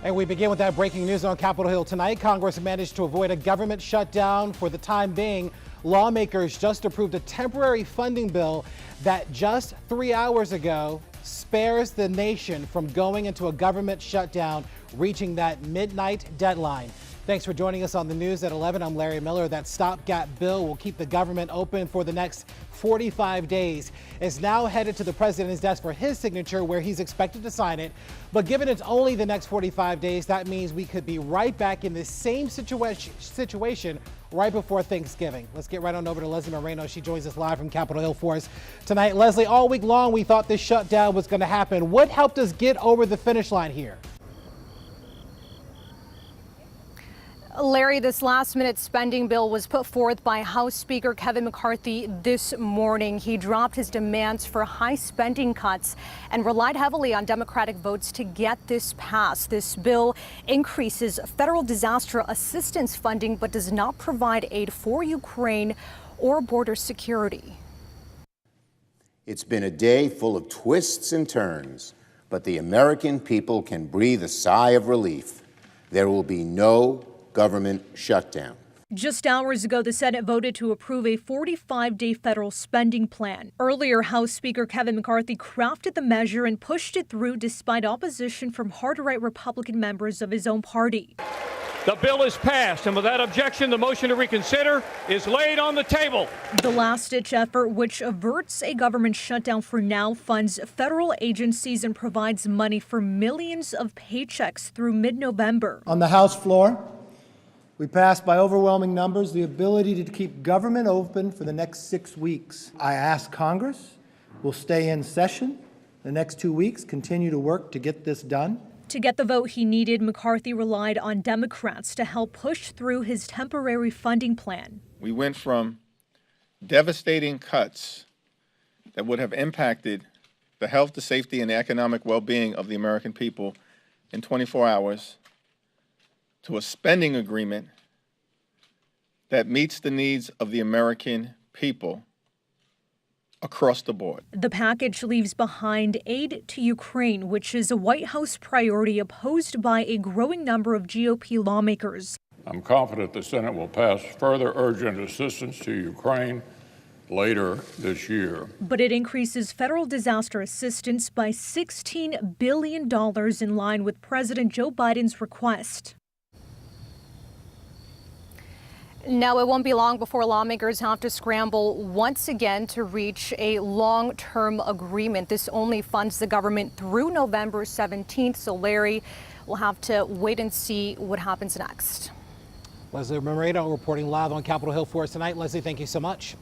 And we begin with that breaking news on Capitol Hill tonight. Congress managed to avoid a government shutdown for the time being. Lawmakers just approved a temporary funding bill that just 3 hours ago spares the nation from going into a government shutdown, reaching that midnight deadline. Thanks for joining us on the news at 11. I'm Larry Miller. That stopgap bill will keep the government open for the next 45 days. It's now headed to the president's desk for his signature, where he's expected to sign it. But given it's only the next 45 days, that means we could be right back in the same situation right before Thanksgiving. Let's get right on over to Leslie Moreno. She joins us live from Capitol Hill for us tonight. Leslie, all week long we thought this shutdown was going to happen. What helped us get over the finish line here? Larry, this last-minute spending bill was put forth by House Speaker Kevin McCarthy this morning. He dropped his demands for high spending cuts and relied heavily on Democratic votes to get this passed. This bill increases federal disaster assistance funding but does not provide aid for Ukraine or border security. It's been a day full of twists and turns, but the American people can breathe a sigh of relief. There will be no government shutdown. Just hours ago, the Senate voted to approve a 45-day federal spending plan. Earlier, House Speaker Kevin McCarthy crafted the measure and pushed it through despite opposition from hard-right Republican members of his own party. The bill is passed, and without objection, the motion to reconsider is laid on the table. The last-ditch effort, which averts a government shutdown for now, funds federal agencies and provides money for millions of paychecks through mid-November. On the House floor, we passed by overwhelming numbers the ability to keep government open for the next 6 weeks. I asked Congress, we'll stay in session the next 2 weeks, continue to work to get this done. To get the vote he needed, McCarthy relied on Democrats to help push through his temporary funding plan. We went from devastating cuts that would have impacted the health, the safety, and the economic well-being of the American people in 24 hours to a spending agreement that meets the needs of the American people across the board. The package leaves behind aid to Ukraine, which is a White House priority opposed by a growing number of GOP lawmakers. I'm confident the Senate will pass further urgent assistance to Ukraine later this year. But it increases federal disaster assistance by $16 billion in line with President Joe Biden's request. Now, it won't be long before lawmakers have to scramble once again to reach a long-term agreement. This only funds the government through November 17th. So, Larry, we'll have to wait and see what happens next. Leslie Moreno reporting live on Capitol Hill for us tonight. Leslie, thank you so much.